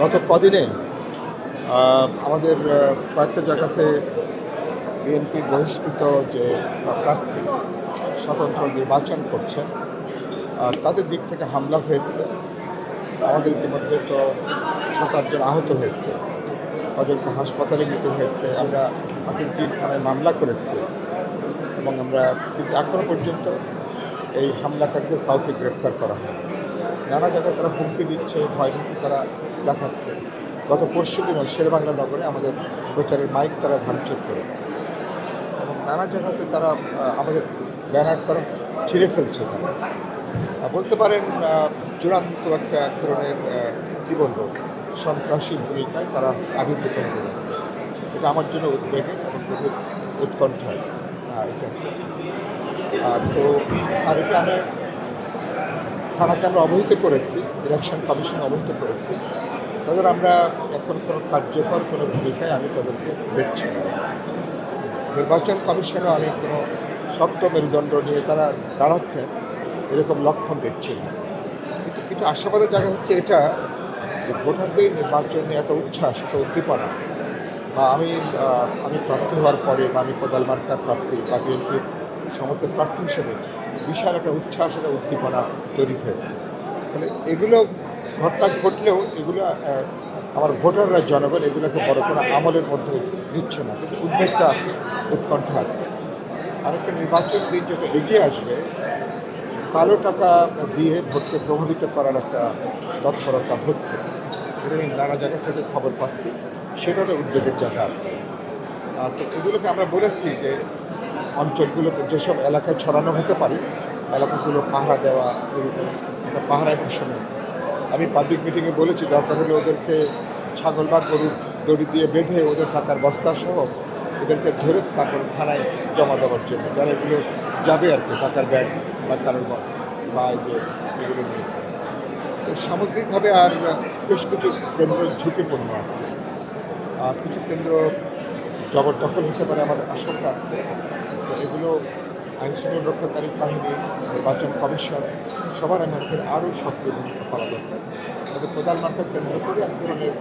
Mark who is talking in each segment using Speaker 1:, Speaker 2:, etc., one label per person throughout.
Speaker 1: গত কদিনে আমাদের কয়েকটা জায়গাতে বিএনপি বহিষ্কৃত যে প্রার্থী স্বতন্ত্র নির্বাচন করছেন তাদের দিক থেকে হামলা হয়েছে। আমাদের ইতিমধ্যে তো 7-8 জন আহত হয়েছে, কজনকে হাসপাতালে নিতে হয়েছে। আমরা হাতিরঝিল থানায় মামলা করেছি এবং আমরা কিন্তু এখনও পর্যন্ত এই হামলাকারীদের কাউকে গ্রেপ্তার করা হয়। নানা জায়গায় তারা হুমকি দিচ্ছে, ভয়ভীতি তারা দেখাচ্ছে। গত পরশুদিনও শেরেবাংলা নগরে আমাদের প্রচারের মাইক তারা ভাঙচুর করেছে এবং নানা জায়গাতে তারা আমাদের ব্যানার তারা ছিঁড়ে ফেলছে। তারা বলতে পারেন চূড়ান্ত একটা এক ধরনের কী বলবো সন্ত্রাসী ভূমিকায় তারা আবির্ভূত হতে যাচ্ছে। এটা আমার জন্য উদ্বেগের এবং গভীর উৎকণ্ঠায় এটা। তো আর এটা আমি থানাকে আমরা অবহিত করেছি, ইলেকশন কমিশন অবহিত করেছি। তাদের আমরা এখন কোনো কার্যকর কোনো ভূমিকায় আমি তাদেরকে দেখছি না। নির্বাচন কমিশনও আমি কোনো শক্ত মেরুদণ্ড নিয়ে তারা দাঁড়াচ্ছেন এরকম লক্ষণ দেখছি না। কিন্তু কিছু আশাবাদের জায়গা হচ্ছে এটা যে ভোটারদের নির্বাচনে এত উচ্ছ্বাস, এত উদ্দীপনা, বা আমি প্রার্থী হওয়ার পরে বা আমি কোদাল মার্কার প্রার্থী বা বিএনপির সমর্থক প্রার্থী হিসেবে বিশাল একটা উচ্ছ্বাস, একটা উদ্দীপনা তৈরি হয়েছে। ফলে এগুলো ঘটলেও এগুলো আমার ভোটাররা, জনগণ এগুলোকে বড় কোনো আমলের মধ্যে নিচ্ছে না, কিন্তু উদ্বেগটা আছে, উৎকণ্ঠা আছে। আরেকটা নির্বাচন দিন যত এগিয়ে আসবে, কালো টাকা দিয়ে ভোটকে প্রভাবিত করার একটা তৎপরতা হচ্ছে। এটা আমি নানা জায়গা থেকে খবর পাচ্ছি, সেটারও উদ্বেগের জায়গা আছে। তো এগুলোকে আমরা বলেছি যে অঞ্চলগুলোকে যেসব এলাকায় ছড়ানো হতে পারে এলাকাগুলো পাহারা দেওয়া, এরকম একটা পাহারায় বসানো। আমি পাবলিক মিটিংয়ে বলেছি দরকার হলে ওদেরকে ছাগল বা গরুর দড়ি দিয়ে বেঁধে ওদের টাকার বস্তা সহ ওদেরকে ধরে তারপরে থানায় জমা দেওয়ার জন্য, যারা এগুলো যাবে আর কি, টাকার ব্যাগ বা কারোর বা এই যে এগুলো নিয়ে। তো সামগ্রিকভাবে আর বেশ কিছু কেন্দ্র ঝুঁকিপূর্ণ আছে, কিছু কেন্দ্র জবরদখল হতে পারে আমার আশঙ্কা আছে। তো এগুলো আইনশৃঙ্খলা রক্ষাকারী বাহিনী, নির্বাচন কমিশন সবার মধ্যে আরও সক্রিয় ভূমিকা করা দরকার। তবে কোদাল মার্কা কেন্দ্র করে এক ধরনের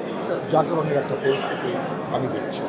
Speaker 1: জাগরণের একটা পরিস্থিতি আমি দেখছি।